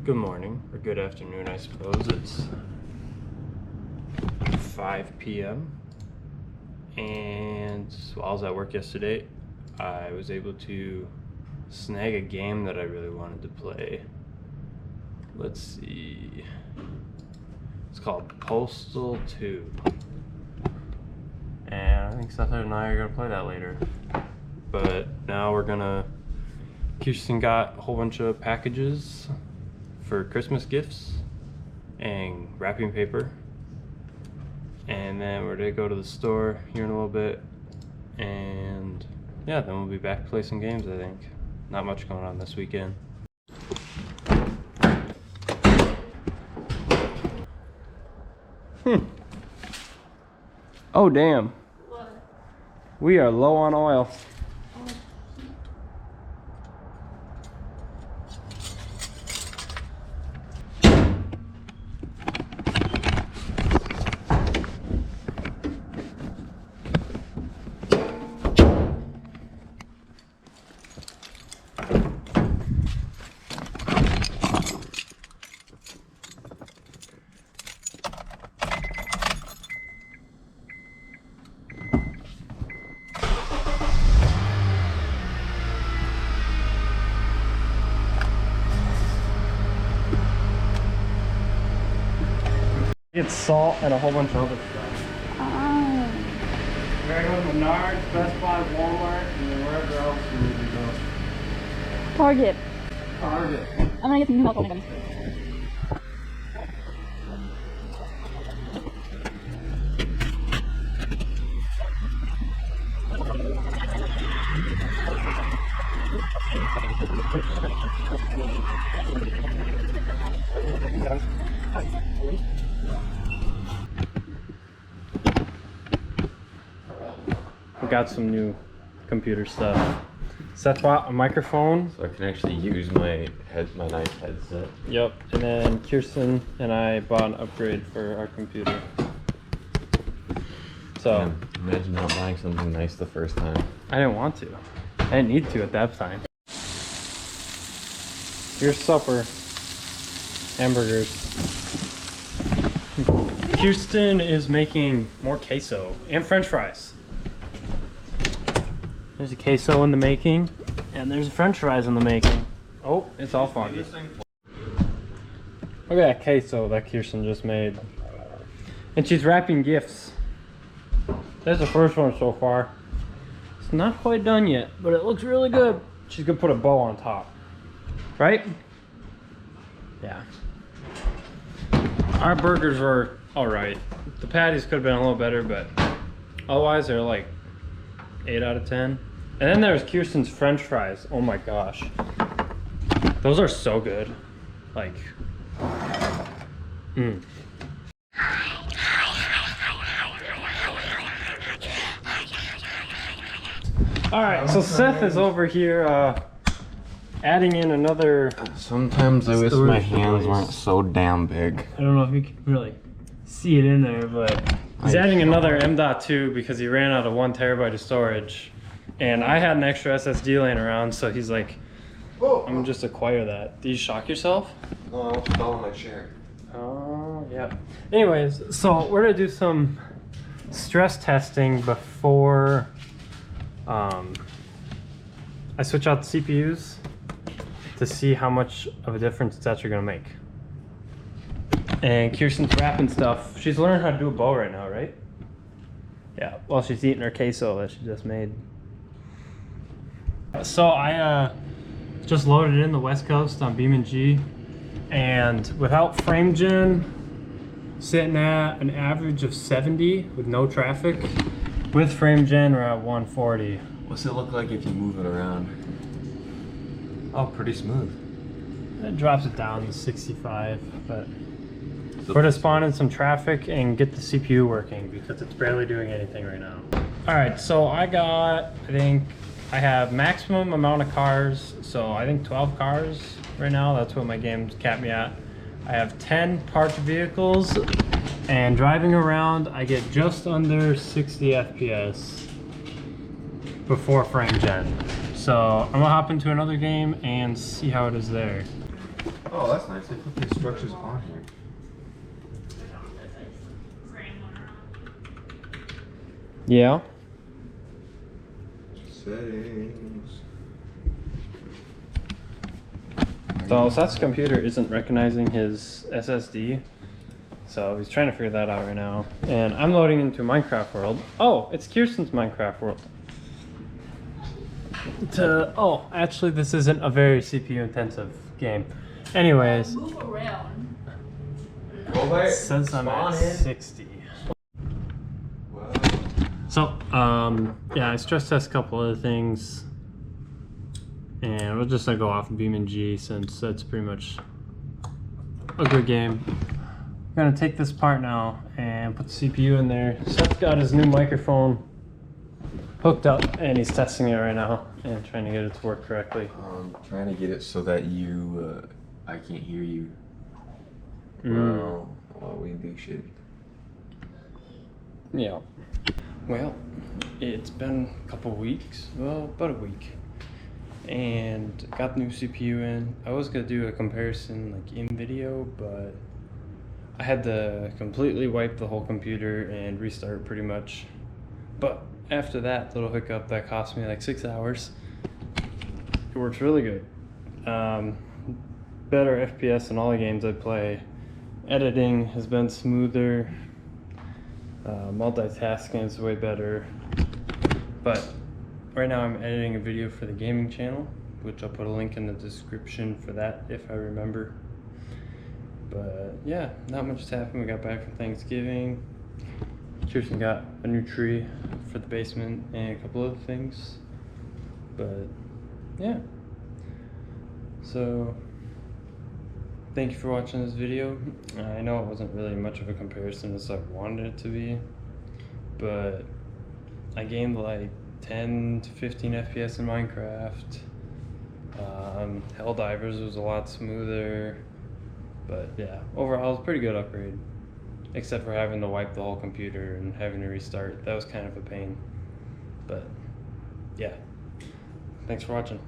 Good morning, or good afternoon, I suppose. It's 5 p.m. And while I was at work yesterday, I was able to snag a game that I really wanted to play. Let's see. It's called Postal 2. And I think Seth and I are going to play that later. But now we're going to... Kirsten got a whole bunch of packages for Christmas gifts and wrapping paper, and then we're gonna go to the store here in a little bit, and yeah, then we'll be back to play some games. I think not much going on this weekend. Oh damn, what? We are low on oil. Get salt and a whole bunch of other stuff. Oh. We're gonna go to Menards, Best Buy, Walmart, and then wherever else we need to go. Target. Target. I'm gonna get some new milk on them. Got some new computer stuff. Seth bought a microphone, so I can actually use my nice headset. Yep, and then Kirsten and I bought an upgrade for our computer. So imagine not buying something nice the first time. I didn't want to. I didn't need to at that time. Here's supper. Hamburgers. Kirsten is making more queso and French fries. There's a queso in the making, and there's French fries in the making. Oh, it's all foggy. Look at that queso that Kirsten just made. And she's wrapping gifts. That's the first one so far. It's not quite done yet, but it looks really good. She's gonna put a bow on top. Right? Yeah. Our burgers were alright. The patties could have been a little better, but otherwise they're like 8 out of 10. And then there's Kirsten's French fries. Oh my gosh. Those are so good. Like, Alright, so Seth is over here adding in another... Sometimes I wish my hands weren't so damn big. I don't know if you can really see it in there, but he's adding another M.2 because he ran out of 1 terabyte of storage. And I had an extra SSD laying around, so he's like, I'm gonna just acquire that. Did you shock yourself? No, I almost fell on my chair. Oh, yeah. Anyways, so we're gonna do some stress testing before I switch out the CPUs to see how much of a difference it's actually gonna make. And Kirsten's wrapping stuff. She's learning how to do a bow right now, right? Yeah, while she's eating her queso that she just made. So I just loaded in the West Coast on BeamNG, and without frame gen, sitting at an average of 70 with no traffic. With frame gen, we're at 140. What's it look like if you move it around? Oh, pretty smooth. It drops it down to 65, but we're gonna spawn in some traffic and get the CPU working because it's barely doing anything right now. All right, so I have maximum amount of cars, so I think 12 cars right now. That's what my game's capped me at. I have 10 parked vehicles, and driving around, I get just under 60 FPS before frame gen. So I'm gonna hop into another game and see how it is there. Oh, that's nice. They put the instructions on here. Yeah. Settings. So Seth's computer isn't recognizing his SSD, so he's trying to figure that out right now. And I'm loading into Minecraft World. Oh, it's Kirsten's Minecraft World. Oh, actually, this isn't a very CPU intensive game. Anyways, Move around. it says I'm at 60. Wow. So, yeah, I stress test a couple other things. And we'll just go off BeamNG since that's pretty much a good game. I'm gonna take this part now and put the CPU in there. Seth's got his new microphone hooked up and he's testing it right now and trying to get it to work correctly. Trying to get it so that you, I can't hear you. Well, while we do shit. Yeah. Well, it's been a couple weeks. Well, about a week. And got the new CPU in. I was gonna do a comparison like in video, but I had to completely wipe the whole computer and restart pretty much. But after that little hiccup that cost me like 6 hours, it works really good. Better FPS in all the games I play. Editing has been smoother. Multitasking is way better. But right now I'm editing a video for the gaming channel, which I'll put a link in the description for that if I remember. But yeah, not much has happened. We got back from Thanksgiving. Kirsten got a new tree for the basement and a couple other things. But yeah. So thank you for watching this video. I know it wasn't really much of a comparison as I wanted it to be, but I gained like 10 to 15 FPS in Minecraft. Helldivers was a lot smoother, but yeah, overall it was a pretty good upgrade, except for having to wipe the whole computer and having to restart. That was kind of a pain, but yeah, thanks for watching.